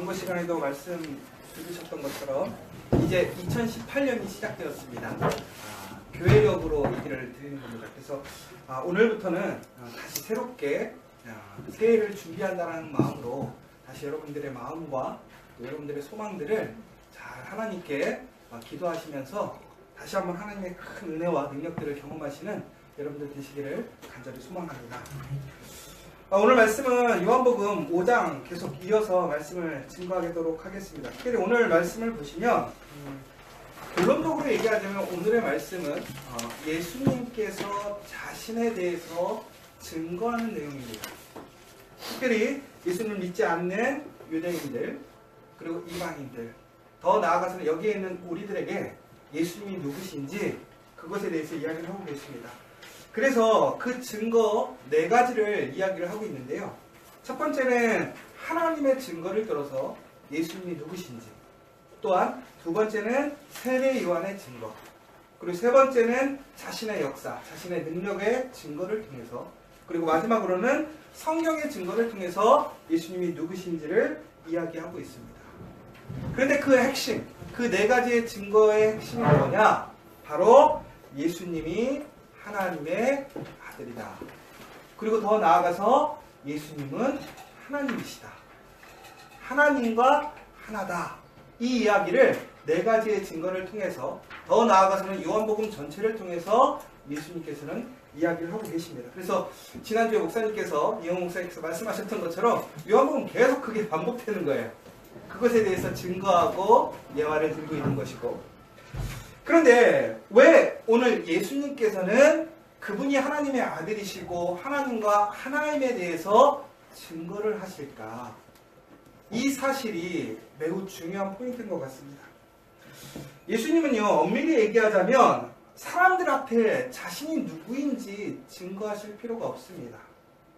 광고 시간에도 말씀 들으셨던 것처럼 이제 2018년이 시작되었습니다. 교회력으로 얘기를 드리는 겁니다. 그래서 오늘부터는 다시 새롭게 새해를 준비한다는 마음으로 다시 여러분들의 마음과 또 여러분들의 소망들을 잘 하나님께 기도하시면서 다시 한번 하나님의 큰 은혜와 능력들을 경험하시는 여러분들 되시기를 간절히 소망합니다. 오늘 말씀은 요한복음 5장 계속 이어서 말씀을 증거하도록 하겠습니다. 특별히 오늘 말씀을 보시면 결론적으로 얘기하자면 오늘의 말씀은 예수님께서 자신에 대해서 증거하는 내용입니다. 특별히 예수님을 믿지 않는 유대인들 그리고 이방인들 더 나아가서는 여기에 있는 우리들에게 예수님이 누구신지 그것에 대해서 이야기를 하고 계십니다. 그래서 그 증거 4가지를 이야기를 하고 있는데요. 첫 번째는 하나님의 증거를 들어서 예수님이 누구신지, 또한 두 번째는 세례 요한의 증거, 그리고 세 번째는 자신의 역사, 자신의 능력의 증거를 통해서, 그리고 마지막으로는 성경의 증거를 통해서 예수님이 누구신지를 이야기하고 있습니다. 그런데 그 핵심, 그 4가지의 증거의 핵심이 뭐냐? 바로 예수님이 하나님의 아들이다. 그리고 더 나아가서 예수님은 하나님이시다. 하나님과 하나다. 이 이야기를 4가지의 증거를 통해서 더 나아가서는 요한복음 전체를 통해서 예수님께서는 이야기를 하고 계십니다. 그래서 지난주에 목사님께서 이영호 목사님께서 말씀하셨던 것처럼 요한복음 계속 그게 반복되는 거예요. 그것에 대해서 증거하고 예화를 들고 있는 것이고, 그런데 왜 오늘 예수님께서는 그분이 하나님의 아들이시고 하나님과 하나님에 대해서 증거를 하실까? 이 사실이 매우 중요한 포인트인 것 같습니다. 예수님은요, 엄밀히 얘기하자면 사람들 앞에 자신이 누구인지 증거하실 필요가 없습니다.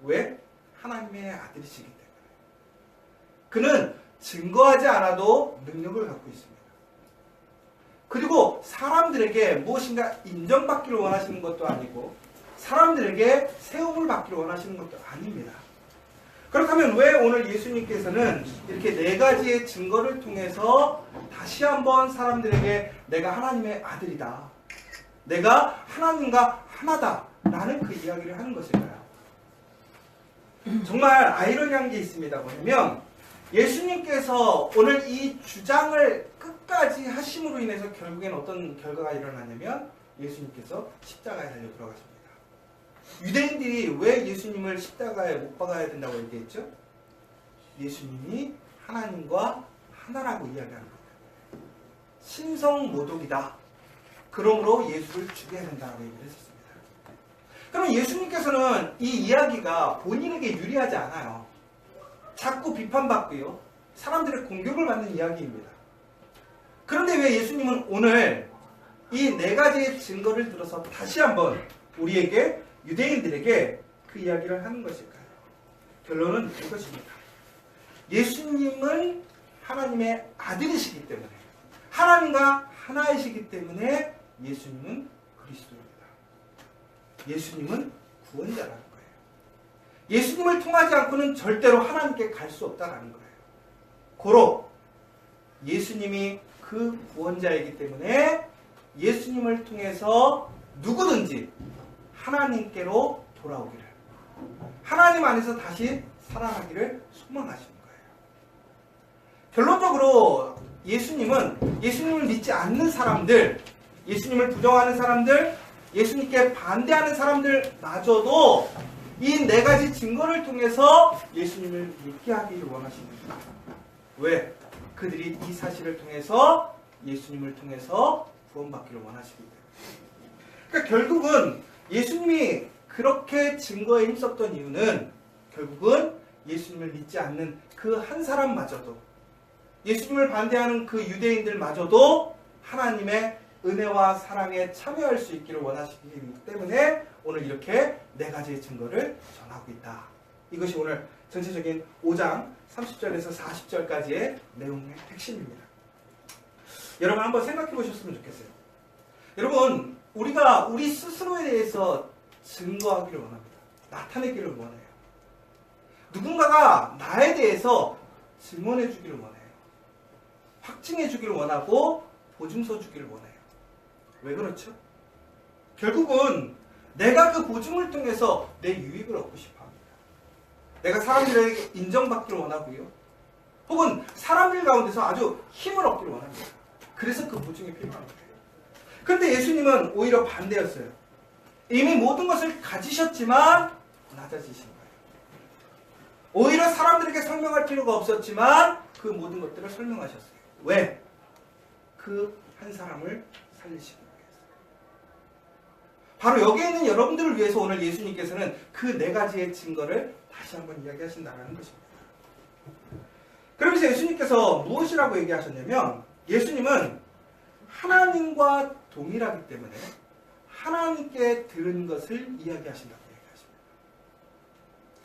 왜? 하나님의 아들이시기 때문에. 그는 증거하지 않아도 능력을 갖고 있습니다. 그리고 사람들에게 무엇인가 인정받기를 원하시는 것도 아니고 사람들에게 세움을 받기를 원하시는 것도 아닙니다. 그렇다면 왜 오늘 예수님께서는 이렇게 4가지의 증거를 통해서 다시 한번 사람들에게 내가 하나님의 아들이다, 내가 하나님과 하나다 라는 그 이야기를 하는 것일까요? 정말 아이러니한 게 있습니다. 뭐냐면 예수님께서 오늘 이 주장을 끝까지 하심으로 인해서 결국엔 어떤 결과가 일어나냐면 예수님께서 십자가에 달려 돌아가십니다. 유대인들이 왜 예수님을 십자가에 못 박아야 된다고 얘기했죠? 예수님이 하나님과 하나라고 이야기하는 겁니다. 신성모독이다. 그러므로 예수를 죽여야 된다고 얘기를 했었습니다. 그러면 예수님께서는 이 이야기가 본인에게 유리하지 않아요. 자꾸 비판받고요, 사람들의 공격을 받는 이야기입니다. 그런데 왜 예수님은 오늘 이 4가지의 증거를 들어서 다시 한번 우리에게, 유대인들에게 그 이야기를 하는 것일까요? 결론은 이것입니다. 예수님은 하나님의 아들이시기 때문에, 하나님과 하나이시기 때문에 예수님은 그리스도입니다. 예수님은 구원자라는 거예요. 예수님을 통하지 않고는 절대로 하나님께 갈 수 없다는 거예요. 고로 예수님이 그 구원자이기 때문에 예수님을 통해서 누구든지 하나님께로 돌아오기를, 하나님 안에서 다시 살아나기를 소망하시는 거예요. 결론적으로 예수님을 믿지 않는 사람들, 예수님을 부정하는 사람들, 예수님께 반대하는 사람들마저도 이 4가지 증거를 통해서 예수님을 믿게 하기를 원하십니다. 왜? 그들이 이 사실을 통해서 예수님을 통해서 구원받기를 원하시기 때문에. 그러니까 결국은 예수님이 그렇게 증거에 힘썼던 이유는 결국은 예수님을 믿지 않는 그 한 사람마저도, 예수님을 반대하는 그 유대인들마저도 하나님의 은혜와 사랑에 참여할 수 있기를 원하시기 때문에 오늘 이렇게 4가지의 증거를 전하고 있다. 이것이 오늘 전체적인 5장 30절에서 40절까지의 내용의 핵심입니다. 여러분 한번 생각해 보셨으면 좋겠어요. 여러분, 우리가 우리 스스로에 대해서 증거하기를 원합니다. 나타내기를 원해요. 누군가가 나에 대해서 증언해 주기를 원해요. 확증해 주기를 원하고 보증서 주기를 원해요. 왜 그렇죠? 결국은 내가 그 보증을 통해서 내 유익을 얻고 싶어 합니다. 내가 사람들에게 인정받기를 원하고요. 혹은 사람들 가운데서 아주 힘을 얻기를 원합니다. 그래서 그 보증이 필요한 거예요. 그런데 예수님은 오히려 반대였어요. 이미 모든 것을 가지셨지만 낮아지신 거예요. 오히려 사람들에게 설명할 필요가 없었지만 그 모든 것들을 설명하셨어요. 왜? 그 한 사람을 살리시기 위해서. 바로 여기에 있는 여러분들을 위해서 오늘 예수님께서는 그 네 가지의 증거를 다시 한번 이야기하신다는 것입니다. 그러면서 예수님께서 무엇이라고 얘기하셨냐면 예수님은 하나님과 동일하기 때문에 하나님께 들은 것을 이야기하신다고 얘기하십니다.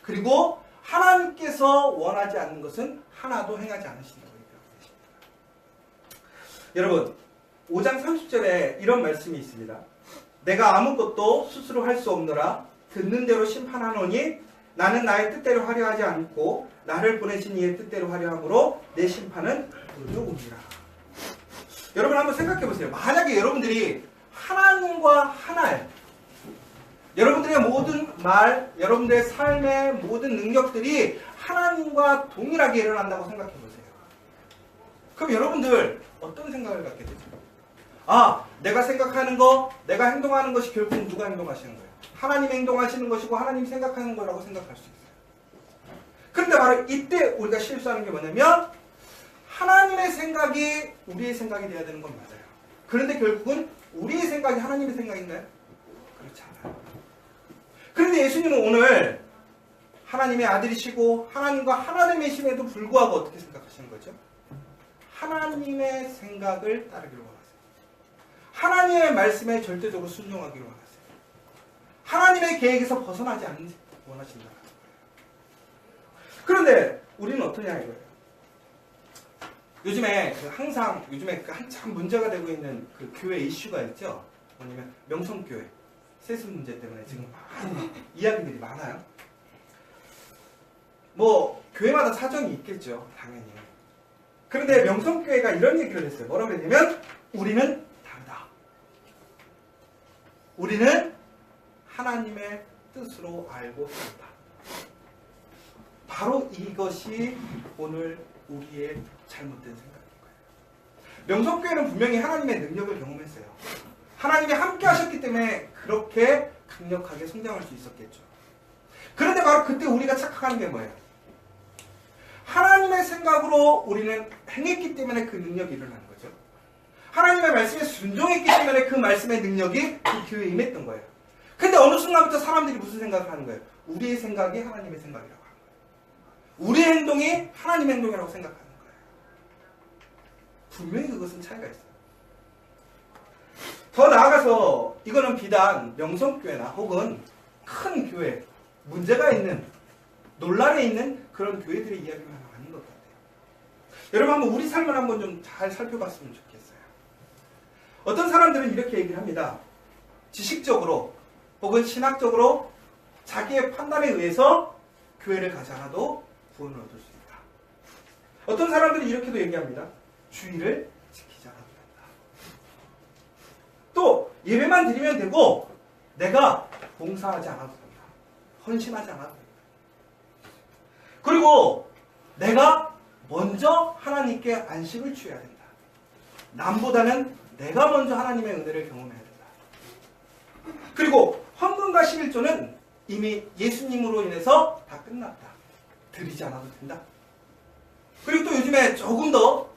그리고 하나님께서 원하지 않는 것은 하나도 행하지 않으신다고 얘기하고 계십니다. 여러분 5장 30절에 이런 말씀이 있습니다. 내가 아무것도 스스로 할 수 없노라 듣는 대로 심판하노니 나는 나의 뜻대로 하려 하지 않고 나를 보내신 이의 뜻대로 하려 함으로 내 심판은 의로우니라. 여러분 한번 생각해 보세요. 만약에 여러분들이 하나님과 하나예요. 여러분들의 모든 말, 여러분들의 삶의 모든 능력들이 하나님과 동일하게 일어난다고 생각해 보세요. 그럼 여러분들 어떤 생각을 갖게 되죠? 아, 내가 생각하는 거, 내가 행동하는 것이 결국 누가 행동하시는 거예요? 하나님 행동하시는 것이고 하나님 생각하는 거라고 생각할 수 있어요. 그런데 바로 이때 우리가 실수하는 게 뭐냐면 하나님의 생각이 우리의 생각이 돼야 되는 건 맞아요. 그런데 결국은 우리의 생각이 하나님의 생각인가요? 그렇지 않아요. 그런데 예수님은 오늘 하나님의 아들이시고 하나님과 하나님이심에도 불구하고 어떻게 생각하시는 거죠? 하나님의 생각을 따르기를 원하세요. 하나님의 말씀에 절대적으로 순종하기를 원하세요. 하나님의 계획에서 벗어나지 않는 원하신다는 거예요. 그런데 우리는 어떠냐 이거예요. 요즘에 한참 문제가 되고 있는 그 교회 이슈가 있죠. 뭐냐면 명성교회 세습 문제 때문에 지금 많은 이야기들이 많아요. 뭐 교회마다 사정이 있겠죠, 당연히. 그런데 명성교회가 이런 얘기를 했어요. 뭐라고 했냐면 우리는 다르다. 우리는 하나님의 뜻으로 알고 산다. 바로 이것이 오늘 우리의 잘못된 생각인 거예요. 명성교회는 분명히 하나님의 능력을 경험했어요. 하나님이 함께 하셨기 때문에 그렇게 강력하게 성장할 수 있었겠죠. 그런데 바로 그때 우리가 착각하는 게 뭐예요? 하나님의 생각으로 우리는 행했기 때문에 그 능력이 일어나는 거죠. 하나님의 말씀에 순종했기 때문에 그 말씀의 능력이 그 교회에 임했던 거예요. 근데 어느 순간부터 사람들이 무슨 생각을 하는 거예요? 우리의 생각이 하나님의 생각이라고 하는 거예요. 우리의 행동이 하나님의 행동이라고 생각하는 거예요. 분명히 그것은 차이가 있어요. 더 나아가서 이거는 비단 명성교회나 혹은 큰 교회, 문제가 있는, 논란에 있는 그런 교회들의 이야기만 아닌 것 같아요. 여러분 한번 우리 삶을 한번 좀 잘 살펴봤으면 좋겠어요. 어떤 사람들은 이렇게 얘기를 합니다. 지식적으로 혹은 신학적으로 자기의 판단에 의해서 교회를 가지 않아도 구원을 얻을 수 있다. 어떤 사람들은 이렇게도 얘기합니다. 주의를 지키지 않아도 된다. 또 예배만 드리면 되고 내가 봉사하지 않아도 된다. 헌신하지 않아도 된다. 그리고 내가 먼저 하나님께 안식을 취해야 된다. 남보다는 내가 먼저 하나님의 은혜를 경험해야 된다. 그리고 헌금과 11조는 이미 예수님으로 인해서 다 끝났다. 드리지 않아도 된다. 그리고 또 요즘에 조금 더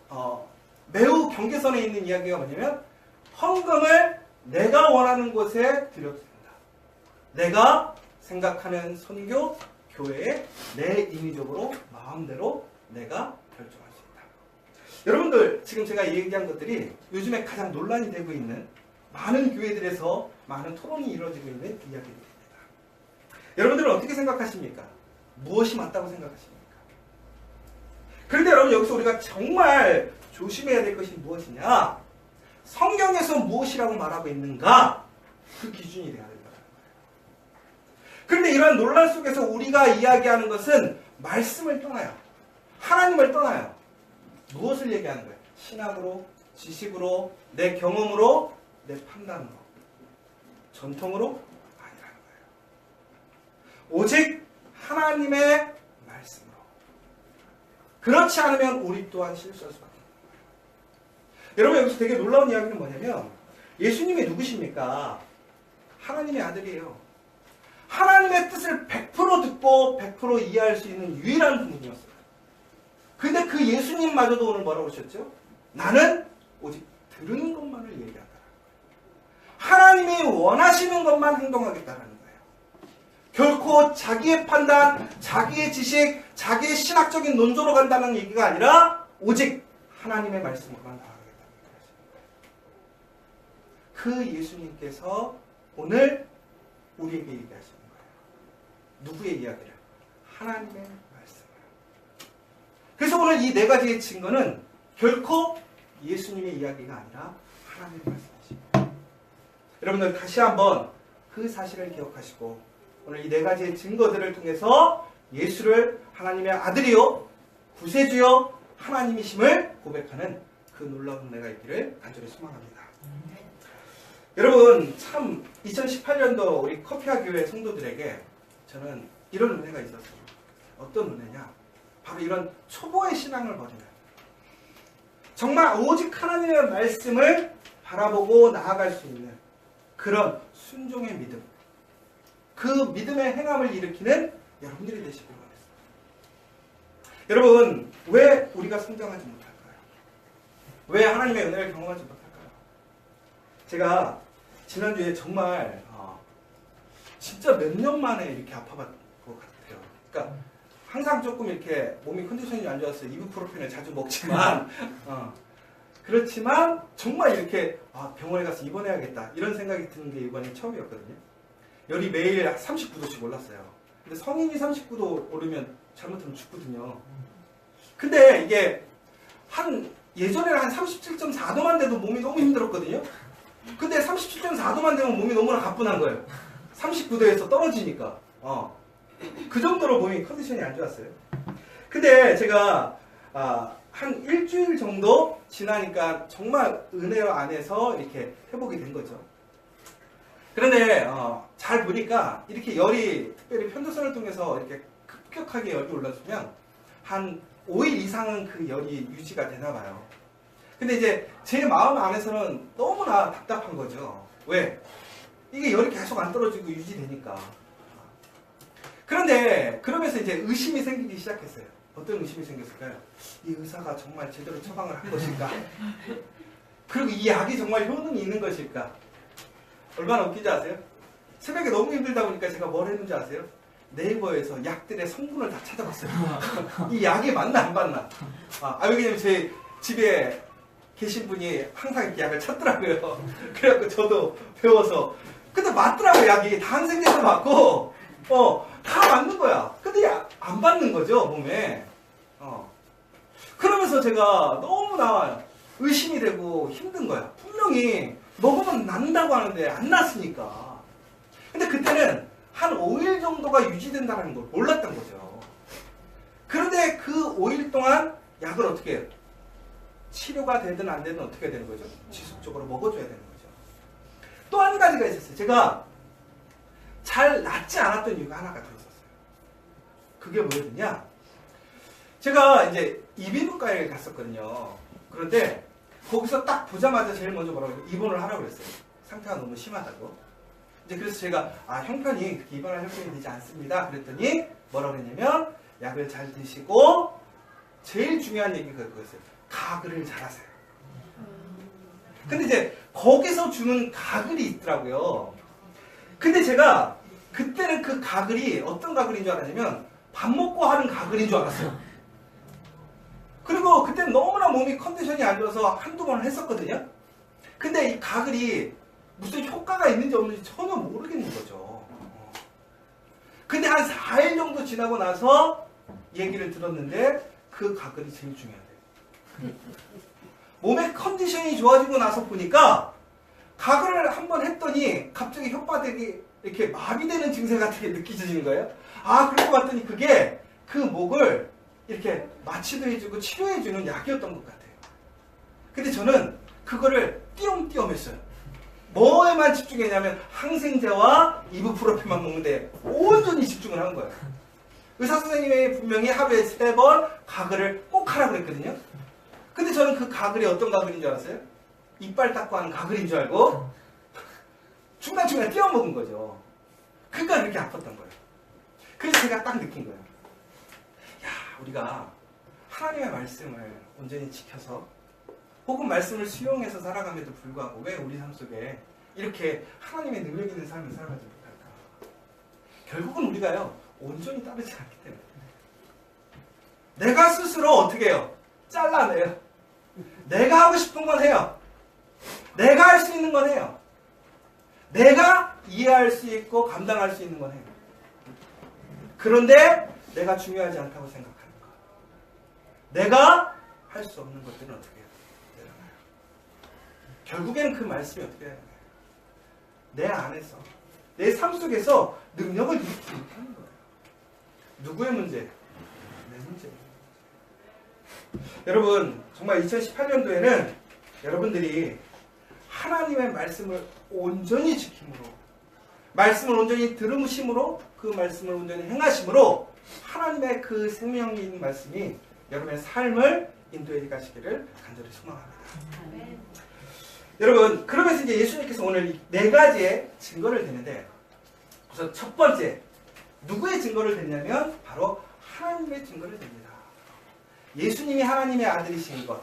매우 경계선에 있는 이야기가 뭐냐면 헌금을 내가 원하는 곳에 드려도 된다. 내가 생각하는 선교, 교회에 내 인위적으로 마음대로 내가 결정할 수 있다. 여러분들 지금 제가 얘기한 것들이 요즘에 가장 논란이 되고 있는 많은 교회들에서 많은 토론이 이루어지고 있는 이야기들입니다. 여러분들은 어떻게 생각하십니까? 무엇이 맞다고 생각하십니까? 그런데 여러분 여기서 우리가 정말 조심해야 될 것이 무엇이냐? 성경에서 무엇이라고 말하고 있는가? 그 기준이 돼야 된다는 거예요. 그런데 이런 논란 속에서 우리가 이야기하는 것은 말씀을 떠나요. 하나님을 떠나요. 무엇을 얘기하는 거예요? 신학으로, 지식으로, 내 경험으로, 내 판단으로, 전통으로 아니라는 거예요. 오직 하나님의 말씀으로. 그렇지 않으면 우리 또한 실수할 수밖에 없는 거예요. 여러분, 여기서 되게 놀라운 이야기는 뭐냐면 예수님이 누구십니까? 하나님의 아들이에요. 하나님의 뜻을 100% 듣고 100% 이해할 수 있는 유일한 분이었어요. 근데 그 예수님마저도 오늘 뭐라고 그러셨죠? 나는 오직 들은 것만을 얘기한다. 하나님이 원하시는 것만 행동하겠다는 거예요. 결코 자기의 판단, 자기의 지식, 자기의 신학적인 논조로 간다는 얘기가 아니라 오직 하나님의 말씀으로만 나아가겠다는 거예요. 그 예수님께서 오늘 우리에게 얘기하시는 거예요. 누구의 이야기를? 하나님의 말씀을. 그래서 오늘 이 네 가지의 증거는 결코 예수님의 이야기가 아니라 하나님의 말씀이십니다. 여러분들 다시 한번 그 사실을 기억하시고 오늘 이 네 가지의 증거들을 통해서 예수를 하나님의 아들이요 구세주요 하나님이심을 고백하는 그 놀라운 은혜가 있기를 간절히 소망합니다. 여러분, 참 2018년도 우리 커피아 교회 성도들에게 저는 이런 은혜가 있었어요. 어떤 은혜냐? 바로 이런 초보의 신앙을 버리는, 정말 오직 하나님의 말씀을 바라보고 나아갈 수 있는 그런 순종의 믿음, 그 믿음의 행함을 일으키는 여러분들이 되시길 바랍니다. 여러분, 왜 우리가 성장하지 못할까요? 왜 하나님의 은혜를 경험하지 못할까요? 제가 지난주에 정말 진짜 몇 년 만에 이렇게 아파봤던 것 같아요. 그러니까 항상 조금 이렇게 몸이 컨디션이 안 좋아서 이부프로펜을 자주 먹지만 그렇지만 정말 이렇게 병원에 가서 입원해야겠다 이런 생각이 드는 게 이번이 처음이었거든요. 열이 매일 39도씩 올랐어요. 근데 성인이 39도 오르면 잘못하면 죽거든요. 근데 이게 예전에는 한 37.4도만 돼도 몸이 너무 힘들었거든요. 근데 37.4도만 되면 몸이 너무나 가뿐한 거예요. 39도에서 떨어지니까. 그 정도로 몸이 컨디션이 안 좋았어요. 근데 제가 한 일주일 정도 지나니까 정말 은혜 안에서 이렇게 회복이 된 거죠. 그런데 잘 보니까 이렇게 열이 특별히 편도선을 통해서 이렇게 급격하게 열이 올랐으면 한 5일 이상은 그 열이 유지가 되나 봐요. 근데 이제 제 마음 안에서는 너무나 답답한 거죠. 왜? 이게 열이 계속 안 떨어지고 유지되니까. 그런데 그러면서 이제 의심이 생기기 시작했어요. 어떤 의심이 생겼을까요? 이 의사가 정말 제대로 처방을 한 것일까? 그리고 이 약이 정말 효능이 있는 것일까? 얼마나 웃긴지 아세요? 새벽에 너무 힘들다 보니까 제가 뭘 했는지 아세요? 네이버에서 약들의 성분을 다 찾아봤어요. 이 약이 맞나 안 맞나? 왜냐면 제 집에 계신 분이 항상 이렇게 약을 찾더라고요. 그래갖고 저도 배워서. 근데 맞더라고요. 약이 다 항생제도 맞고 다 맞는 거야. 근데 안 맞는 거죠, 몸에. 그러면서 제가 너무나 의심이 되고 힘든 거야. 분명히 먹으면 낫는다고 하는데 안 낫으니까. 근데 그때는 한 5일 정도가 유지된다는 걸 몰랐던 거죠. 그런데 그 5일 동안 약을 어떻게 해요? 치료가 되든 안 되든 어떻게 되는 거죠? 지속적으로 먹어줘야 되는 거죠. 또 한 가지가 있었어요. 제가 잘 낫지 않았던 이유가 하나가 더 있었어요. 그게 뭐였냐? 제가 이제 이비인후과에 갔었거든요. 그런데 거기서 딱 보자마자 제일 먼저 뭐라고 해요? 입원을 하라고 그랬어요. 상태가 너무 심하다고. 이제 그래서 제가 형편이 그렇게 입원할 형편이 되지 않습니다. 그랬더니 뭐라고 그랬냐면 약을 잘 드시고 제일 중요한 얘기가 그거였어요. 가글을 잘하세요. 근데 이제 거기서 주는 가글이 있더라고요. 근데 제가 그때는 그 가글이 어떤 가글인 줄 알았냐면 밥 먹고 하는 가글인 줄 알았어요. 그리고 그때는 너무나 몸이 컨디션이 안 좋아서 한두 번을 했었거든요. 근데 이 가글이 무슨 효과가 있는지 없는지 전혀 모르겠는 거죠. 근데 한 4일 정도 지나고 나서 얘기를 들었는데 그 가글이 제일 중요하대요. 몸의 컨디션이 좋아지고 나서 보니까 가글을 한번 했더니 갑자기 혓바닥이 이렇게 마비되는 증세 같은 게 느껴지는 거예요. 그러고 봤더니 그게 그 목을 이렇게 마취도 해주고 치료해주는 약이었던 것 같아요. 근데 저는 그거를 띄엄띄엄 했어요. 뭐에만 집중했냐면 항생제와 이부프로펜만 먹는데 온전히 집중을 한 거예요. 의사 선생님이 분명히 하루에 3번 가글을 꼭 하라고 그랬거든요. 근데 저는 그 가글이 어떤 가글인 줄 알았어요? 이빨 닦고 하는 가글인 줄 알고 중간중간에 띄워 먹은 거죠. 그러니까 그렇게 아팠던 거예요. 그래서 제가 딱 느낀 거예요. 야, 우리가 하나님의 말씀을 온전히 지켜서 혹은 말씀을 수용해서 살아감에도 불구하고 왜 우리 삶 속에 이렇게 하나님의 능력 있는 삶을 살아가지 못할까? 결국은 우리가요, 온전히 따르지 않기 때문에. 내가 스스로 어떻게 해요? 잘라내요. 내가 하고 싶은 건 해요. 내가 할 수 있는 건 해요. 내가 이해할 수 있고 감당할 수 있는 건 해요. 그런데 내가 중요하지 않다고 생각하는 거. 내가 할 수 없는 것들은 어떻게 해요? 내려놔요. 결국에는 그 말씀이 어떻게 되나요? 내 안에서, 내 삶 속에서 능력을 일으키지 못하는 거예요. 누구의 문제? 내 문제예요. 여러분, 정말 2018년도에는 여러분들이 하나님의 말씀을 온전히 지킴으로, 말씀을 온전히 들으심으로, 그 말씀을 온전히 행하심으로 하나님의 그 생명이 있는 말씀이 여러분의 삶을 인도해 가시기를 간절히 소망합니다. 아멘. 여러분, 그러면서 이제 예수님께서 오늘 4가지의 증거를 대는데, 우선 첫 번째, 누구의 증거를 댔냐면 바로 하나님의 증거를 댑니다. 예수님이 하나님의 아들이신 것,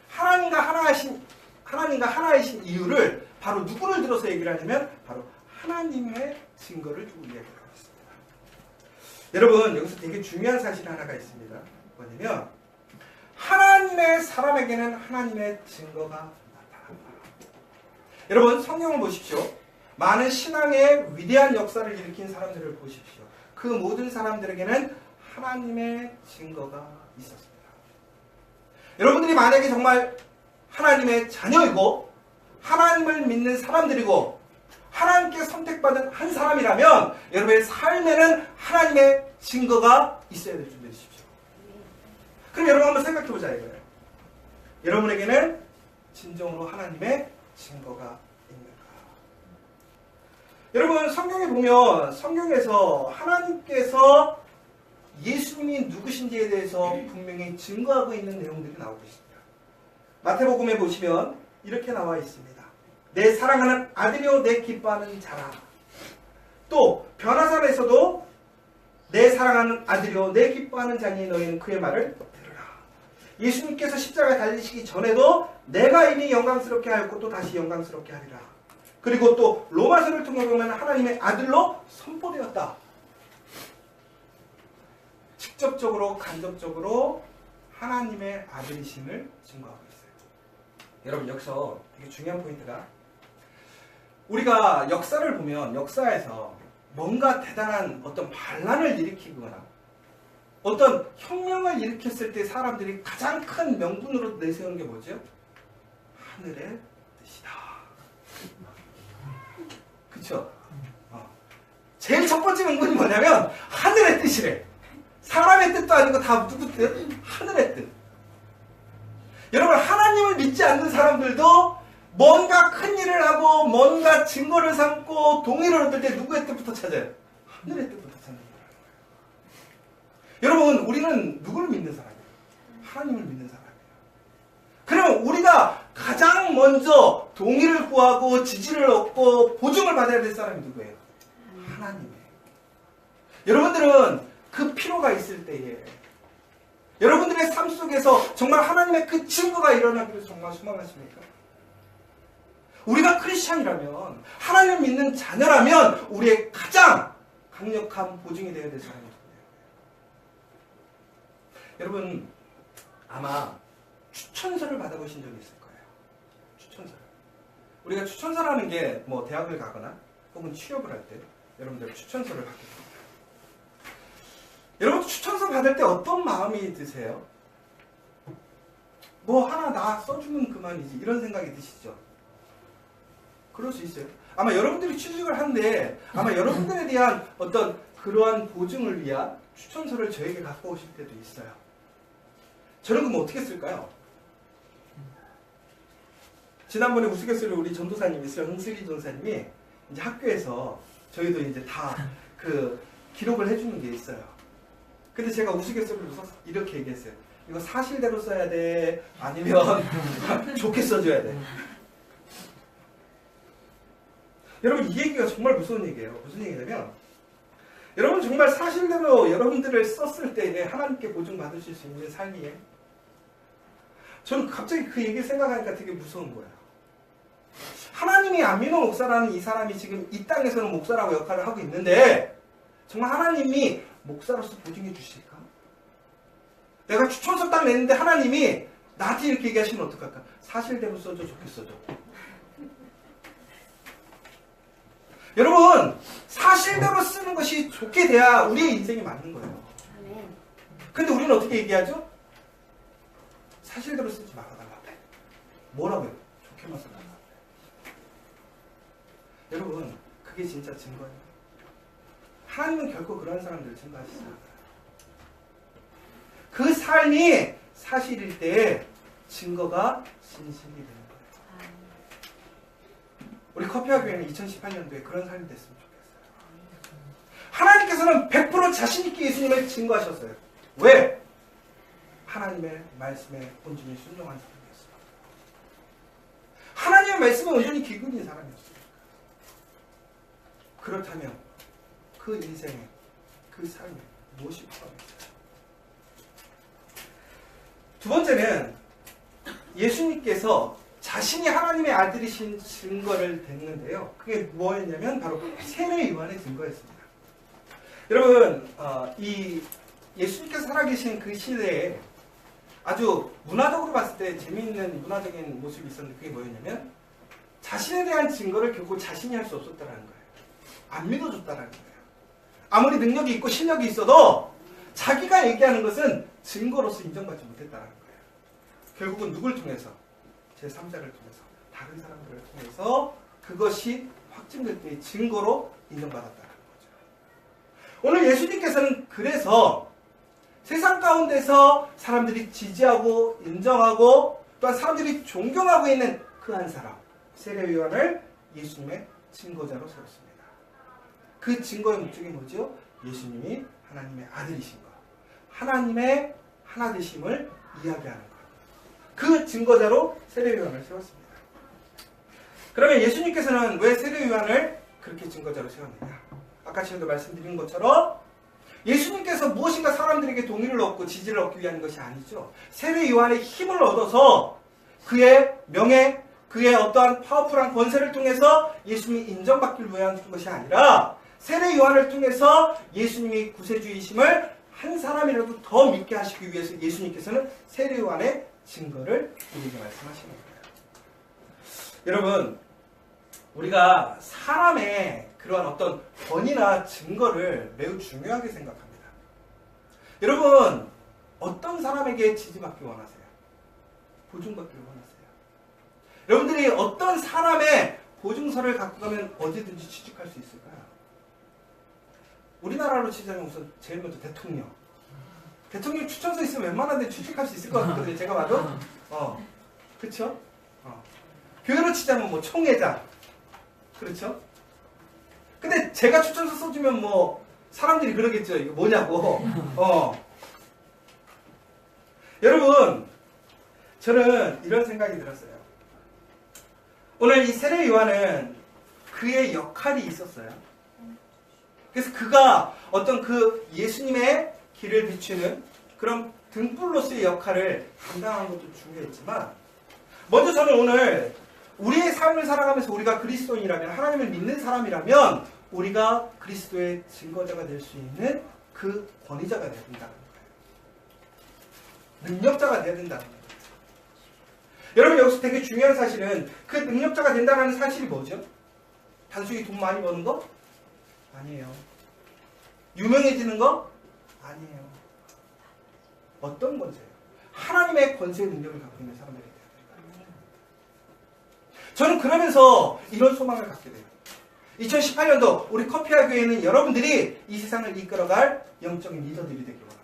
하나님과 하나이신 이유를 바로 누구를 들어서 얘기를 하냐면 바로 하나님의 증거를 두고 이야기를 하고 있습니다. 여러분, 여기서 되게 중요한 사실 하나가 있습니다. 뭐냐면 하나님의 사람에게는 하나님의 증거가 나타납니다. 여러분, 성경을 보십시오. 많은 신앙의 위대한 역사를 일으킨 사람들을 보십시오. 그 모든 사람들에게는 하나님의 증거가 있었습니다. 여러분들이 만약에 정말 하나님의 자녀이고 하나님을 믿는 사람들이고 하나님께 선택받은 한 사람이라면 여러분의 삶에는 하나님의 증거가 있어야 될 줄 믿으십시오. 그럼 여러분 한번 생각해보자 이거예요. 여러분에게는 진정으로 하나님의 증거가 있는가? 여러분, 성경에 보면 성경에서 하나님께서 예수님이 누구신지에 대해서 분명히 증거하고 있는 내용들이 나오고 있습니다. 마태복음에 보시면 이렇게 나와 있습니다. 내 사랑하는 아들이요 내 기뻐하는 자라. 또 변화산에서도 내 사랑하는 아들이요 내 기뻐하는 자니 너희는 그의 말을 들으라. 예수님께서 십자가에 달리시기 전에도 내가 이미 영광스럽게 하였고 또 다시 영광스럽게 하리라. 그리고 또 로마서를 통해 보면 하나님의 아들로 선포되었다. 직접적으로 간접적으로 하나님의 아들이심을 증거하고 있어요. 여러분, 여기서 되게 중요한 포인트가 우리가 역사를 보면 역사에서 뭔가 대단한 어떤 반란을 일으키거나 어떤 혁명을 일으켰을 때 사람들이 가장 큰 명분으로 내세우는 게 뭐죠? 하늘의 뜻이다. 그쵸? 제일 첫 번째 명분이 뭐냐면 하늘의 뜻이래. 사람의 뜻도 아니고 다 누구 뜻? 하늘의 뜻. 여러분, 하나님을 믿지 않는 사람들도 뭔가 큰 일을 하고 뭔가 증거를 삼고 동의를 얻을 때 누구의 뜻부터 찾아요? 하늘의 뜻부터 찾는 거예요. 여러분, 우리는 누구를 믿는 사람이에요? 하나님을 믿는 사람이에요. 그럼 우리가 가장 먼저 동의를 구하고 지지를 얻고 보증을 받아야 될 사람이 누구예요? 하나님이에요. 여러분들은 그 필요가 있을 때에 여러분들의 삶 속에서 정말 하나님의 그 증거가 일어나기를 정말 소망하십니까? 우리가 크리스찬이라면 하나님을 믿는 자녀라면 우리의 가장 강력한 보증이 되어야 될 사람이 누구예요? 여러분, 아마 추천서를 받아보신 적이 있을 거예요. 추천서. 우리가 추천서라는 게 뭐 대학을 가거나 혹은 취업을 할 때 여러분들 추천서를 받게 됩니다. 여러분, 추천서 받을 때 어떤 마음이 드세요? 뭐 하나 나 써주면 그만이지 이런 생각이 드시죠? 그럴 수 있어요. 아마 여러분들이 취직을 하는데 아마 여러분들에 대한 어떤 그러한 보증을 위한 추천서를 저에게 갖고 오실 때도 있어요. 저는 그럼 어떻게 쓸까요? 지난번에 우스갯소리로 우리 전도사님이 있어요. 흥슬기 전도사님이 이제 학교에서 저희도 이제 다 그 기록을 해주는 게 있어요. 근데 제가 우스갯소리로 이렇게 얘기했어요. 이거 사실대로 써야 돼? 아니면 좋게 써줘야 돼? 여러분, 이 얘기가 정말 무서운 얘기예요. 무슨 얘기냐면, 여러분 정말 사실대로 여러분들을 썼을 때 하나님께 보증받으실 수 있는 삶이에요. 저는 갑자기 그 얘기를 생각하니까 되게 무서운 거예요. 하나님이 안민호 목사라는 이 사람이 지금 이 땅에서는 목사라고 역할을 하고 있는데 정말 하나님이 목사로서 보증해 주실까? 내가 추천서 딱 냈는데 하나님이 나한테 이렇게 얘기하시면 어떡할까? 사실대로 써줘, 좋게 써줘. 여러분, 사실대로 쓰는 것이 좋게 돼야 우리의 인생이 맞는 거예요. 근데 우리는 어떻게 얘기하죠? 사실대로 쓰지 말아달라. 뭐라고요? 좋게만 써달라. 여러분, 그게 진짜 증거예요. 하나님은 결코 그런 사람들을 증거하시지 않아요. 그 삶이 사실일 때 증거가 진실이 되는 거예요. 우리 커피와 교회는 2018년도에 그런 삶이 됐으면 좋겠어요. 하나님께서는 100% 자신있게 예수님을 증거하셨어요. 왜? 하나님의 말씀에 온전히 순종한 사람이었어요. 하나님의 말씀에 온전히 기근인 사람이었어요. 그렇다면 그 인생에, 그 삶에 무엇이 포함했어요? 두 번째는 예수님께서 자신이 하나님의 아들이신 증거를 댔는데요. 그게 뭐였냐면 바로 세례 요한의 증거였습니다. 여러분, 이 예수님께서 살아계신 그 시대에 아주 문화적으로 봤을 때 재미있는 문화적인 모습이 있었는데 그게 뭐였냐면 자신에 대한 증거를 결국 자신이 할 수 없었다는 거예요. 안 믿어줬다는 거예요. 아무리 능력이 있고 실력이 있어도 자기가 얘기하는 것은 증거로서 인정받지 못했다는 거예요. 결국은 누굴 통해서? 제3자를 통해서, 다른 사람들을 통해서 그것이 확증될 때의 증거로 인정받았다는 거죠. 오늘 예수님께서는 그래서 세상 가운데서 사람들이 지지하고 인정하고 또한 사람들이 존경하고 있는 그 한 사람, 세례 요한을 예수님의 증거자로 세웠습니다. 그 증거의 목적이 뭐죠? 예수님이 하나님의 아들이신 것, 하나님의 하나 되심을 이야기하는 것. 그 증거자로 세례 요한을 세웠습니다. 그러면 예수님께서는 왜 세례 요한을 그렇게 증거자로 세웠느냐? 아까 전에도 말씀드린 것처럼 예수님께서 무엇인가 사람들에게 동의를 얻고 지지를 얻기 위한 것이 아니죠. 세례 요한의 힘을 얻어서 그의 명예, 그의 어떠한 파워풀한 권세를 통해서 예수님이 인정받기를 위한 것이 아니라 세례 요한을 통해서 예수님이 구세주이심을 한 사람이라도 더 믿게 하시기 위해서 예수님께서는 세례 요한의 증거를 우리에게 말씀하시는 거예요. 여러분, 우리가 사람의 그러한 어떤 권위나 증거를 매우 중요하게 생각합니다. 여러분, 어떤 사람에게 지지받기 원하세요? 보증받기를 원하세요? 여러분들이 어떤 사람의 보증서를 갖고 가면 어디든지 취직할 수 있을까요? 우리나라로 치자면 우선 제일 먼저 대통령. 대통령 추천서 있으면 웬만한 데 취직할 수 있을 것 같거든요. 제가 봐도. 그렇죠? 교회로 치자면 뭐 총회장. 그렇죠? 근데 제가 추천서 써주면 뭐 사람들이 그러겠죠. 이거 뭐냐고. 여러분, 저는 이런 생각이 들었어요. 오늘 이 세례 요한은 그의 역할이 있었어요. 그래서 그가 어떤 그 예수님의 길을 비추는 그런 등불로서의 역할을 감당한 것도 중요했지만, 먼저 저는 오늘 우리의 삶을 살아가면서 우리가 그리스도인이라면, 하나님을 믿는 사람이라면 우리가 그리스도의 증거자가 될 수 있는 그 권위자가 되어야 된다는 거예요. 능력자가 되어야 된다는 거예요. 여러분, 여기서 되게 중요한 사실은 그 능력자가 된다는 사실이 뭐죠? 단순히 돈 많이 버는 거? 아니에요. 유명해지는 거? 아니에요. 어떤 권세예요? 하나님의 권세의 능력을 갖고 있는 사람들이 돼야 된다. 저는 그러면서 이런 소망을 갖게 돼요. 2018년도 우리 커피와 교회는 여러분들이 이 세상을 이끌어갈 영적인 리더들이 되길 원합니다.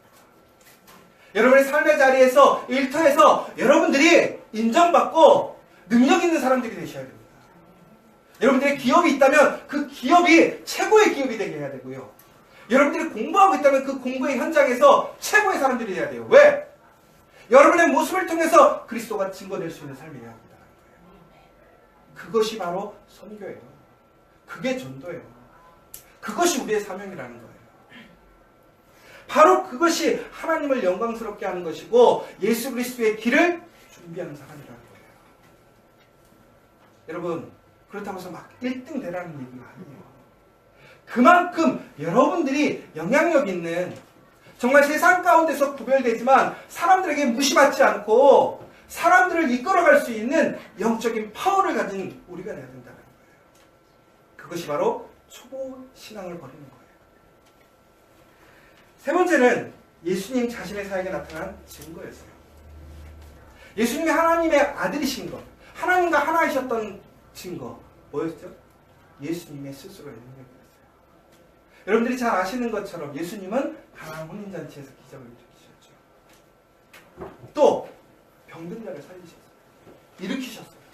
여러분의 삶의 자리에서, 일터에서 여러분들이 인정받고 능력 있는 사람들이 되셔야 됩니다. 여러분들의 기업이 있다면 그 기업이 최고의 기업이 되게 해야 되고요. 여러분들이 공부하고 있다면 그 공부의 현장에서 최고의 사람들이 돼야 돼요. 왜? 여러분의 모습을 통해서 그리스도가 증거될 수 있는 삶이 되어야 한다는 거예요. 그것이 바로 선교예요. 그게 전도예요. 그것이 우리의 사명이라는 거예요. 바로 그것이 하나님을 영광스럽게 하는 것이고 예수 그리스도의 길을 준비하는 사람이라는 거예요. 여러분, 그렇다고 해서 막 1등 되라는 얘기가 아니에요. 그만큼 여러분들이 영향력 있는, 정말 세상 가운데서 구별되지만 사람들에게 무시받지 않고 사람들을 이끌어갈 수 있는 영적인 파워를 가진 우리가 되어야 된다는 거예요. 그것이 바로 초보 신앙을 버리는 거예요. 세 번째는 예수님 자신의 사역에 나타난 증거였어요. 예수님이 하나님의 아들이신 것, 하나님과 하나이셨던 증거 뭐였죠? 예수님의 스스로의 능력이었어요. 여러분들이 잘 아시는 것처럼 예수님은 가나안 혼인잔치에서 기적을 일으키셨죠. 또 병든 자를 살리셨어요. 일으키셨어요.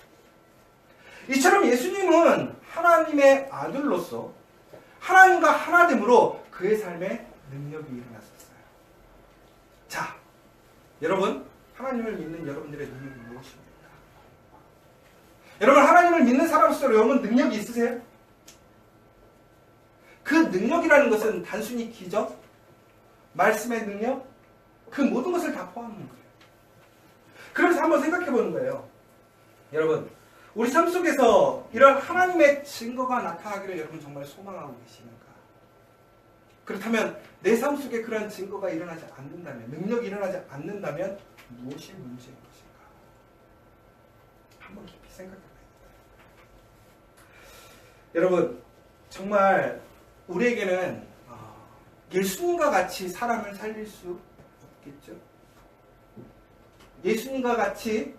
이처럼 예수님은 하나님의 아들로서 하나님과 하나됨으로 그의 삶에 능력이 일어났었어요. 자, 여러분, 하나님을 믿는 여러분들의 능력이 무엇입니까? 여러분, 하나님을 믿는 사람으로서 여러분 능력이 있으세요? 그 능력이라는 것은 단순히 기적, 말씀의 능력, 그 모든 것을 다 포함하는 거예요. 그러면서 한번 생각해 보는 거예요. 여러분, 우리 삶 속에서 이런 하나님의 증거가 나타나기를 여러분 정말 소망하고 계시는가? 그렇다면 내 삶 속에 그런 증거가 일어나지 않는다면, 능력이 일어나지 않는다면 무엇이 문제인 것인가? 한번 깊이 생각해 봐야 됩니다. 여러분, 정말 우리에게는 예수님과 같이 사람을 살릴 수 없겠죠? 예수님과 같이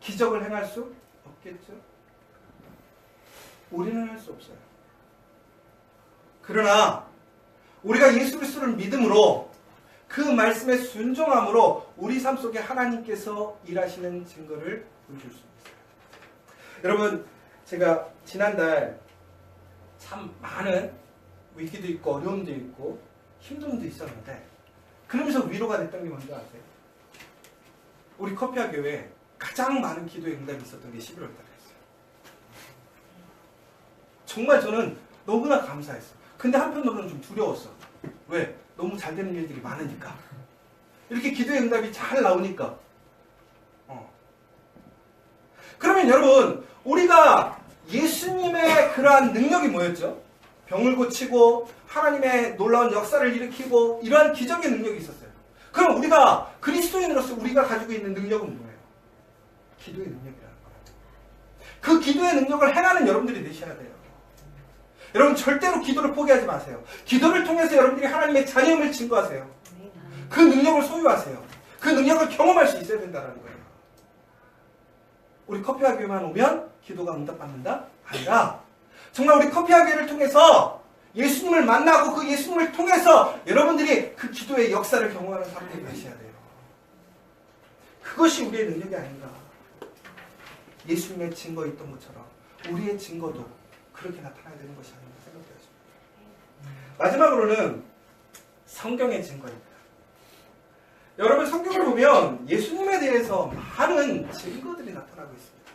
기적을 행할 수 없겠죠? 우리는 할 수 없어요. 그러나 우리가 예수 그리스도를 믿음으로 그 말씀에 순종함으로 우리 삶 속에 하나님께서 일하시는 증거를 보여줄 수 있어요. 여러분, 제가 지난달 참 많은 위기도 있고 어려움도 있고 힘듦도 있었는데 그러면서 위로가 됐던 게 뭔지 아세요? 우리 커피아 교회에 가장 많은 기도의 응답이 있었던 게 11월 달이었어요. 정말 저는 너무나 감사했어요. 근데 한편으로는 좀 두려웠어. 왜? 너무 잘 되는 일들이 많으니까. 이렇게 기도의 응답이 잘 나오니까. 그러면 여러분, 우리가 예수님의 그러한 능력이 뭐였죠? 병을 고치고 하나님의 놀라운 역사를 일으키고 이러한 기적의 능력이 있었어요. 그럼 우리가 그리스도인으로서 우리가 가지고 있는 능력은 뭐예요? 기도의 능력이라는 거예요. 그 기도의 능력을 행하는 여러분들이 되셔야 돼요. 여러분, 절대로 기도를 포기하지 마세요. 기도를 통해서 여러분들이 하나님의 자녀임을 증거하세요. 그 능력을 소유하세요. 그 능력을 경험할 수 있어야 된다는 거예요. 우리 커피와 교회만 오면 기도가 응답받는다? 아니라 정말 우리 커피와 교회를 통해서 예수님을 만나고 그 예수님을 통해서 여러분들이 그 기도의 역사를 경험하는 사람들이 되셔야 돼요. 그것이 우리의 능력이 아닌가. 예수님의 증거 있던 것처럼 우리의 증거도 그렇게 나타나야 되는 것이 아닌가 생각되었습니다. 마지막으로는 성경의 증거입니다. 여러분, 성경을 보면 예수님에 대해서 많은 증거들이 나타나고 있습니다.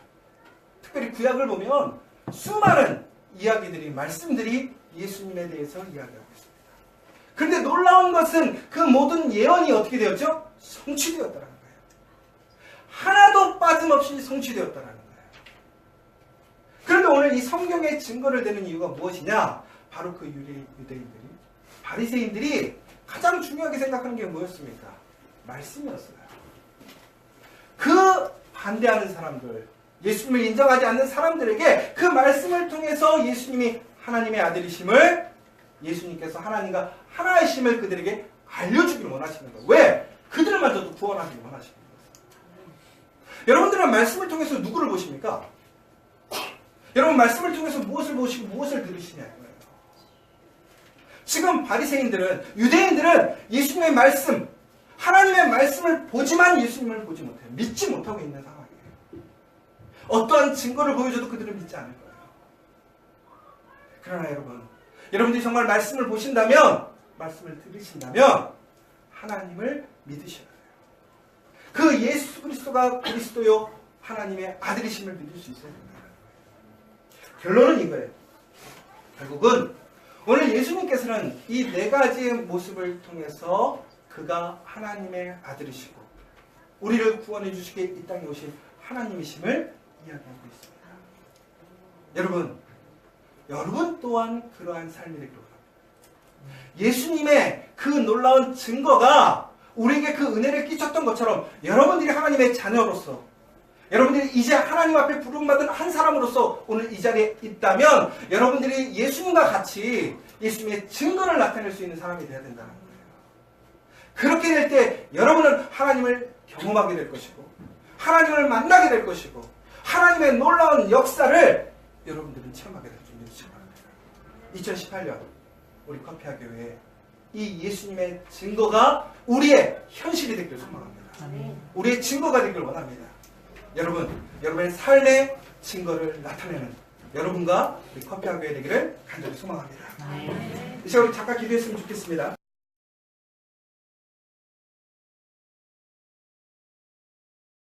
특별히 구약을 보면 수많은 이야기들이, 말씀들이 예수님에 대해서 이야기하고 있습니다. 그런데 놀라운 것은 그 모든 예언이 어떻게 되었죠? 성취되었다는 거예요. 하나도 빠짐없이 성취되었다는 거예요. 그런데 오늘 이 성경의 증거를 대는 이유가 무엇이냐? 바로 그 유대인들이, 바리새인들이 가장 중요하게 생각하는 게 뭐였습니까? 말씀이었어요. 그 반대하는 사람들, 예수님을 인정하지 않는 사람들에게 그 말씀을 통해서 예수님이 하나님의 아들이심을, 예수님께서 하나님과 하나이심을 그들에게 알려주기를 원하시는 거예요. 왜? 그들마저도 구원하기를 원하시는 거예요. 여러분들은 말씀을 통해서 누구를 보십니까? 여러분, 말씀을 통해서 무엇을 보시고 무엇을 들으시냐고요. 지금 바리새인들은, 유대인들은 예수님의 말씀, 하나님의 말씀을 보지만 예수님을 보지 못해요. 믿지 못하고 있는 상황이에요. 어떠한 증거를 보여줘도 그들은 믿지 않을 거예요. 그러나 여러분들이 정말 말씀을 보신다면, 말씀을 들으신다면 하나님을 믿으셔야 돼요. 그 예수 그리스도가 그리스도요 하나님의 아들이심을 믿을 수 있어야 된다는 거예요. 결론은 이거예요. 결국은 오늘 예수님께서는 이 네 가지의 모습을 통해서 그가 하나님의 아들이시고 우리를 구원해 주시게 이 땅에 오신 하나님이심을 이야기하고 있습니다. 여러분 또한 그러한 삶이 되기를 바랍니다. 예수님의 그 놀라운 증거가 우리에게 그 은혜를 끼쳤던 것처럼 여러분들이 하나님의 자녀로서, 여러분들이 이제 하나님 앞에 부름받은 한 사람으로서 오늘 이 자리에 있다면 여러분들이 예수님과 같이 예수님의 증거를 나타낼 수 있는 사람이 되어야 된다는 거예요. 그렇게 될 때 여러분은 하나님을 경험하게 될 것이고 하나님을 만나게 될 것이고 하나님의 놀라운 역사를 여러분들은 체험하게 될 줄 믿으시기 바랍니다. 2018년 우리 커피아 교회에 이 예수님의 증거가 우리의 현실이 되기를 소망합니다. 우리의 증거가 되기를 원합니다. 여러분의 삶의 증거를 나타내는 여러분과 우리 커피아 교회 되기를 간절히 소망합니다. 이제 우리 잠깐 기도했으면 좋겠습니다.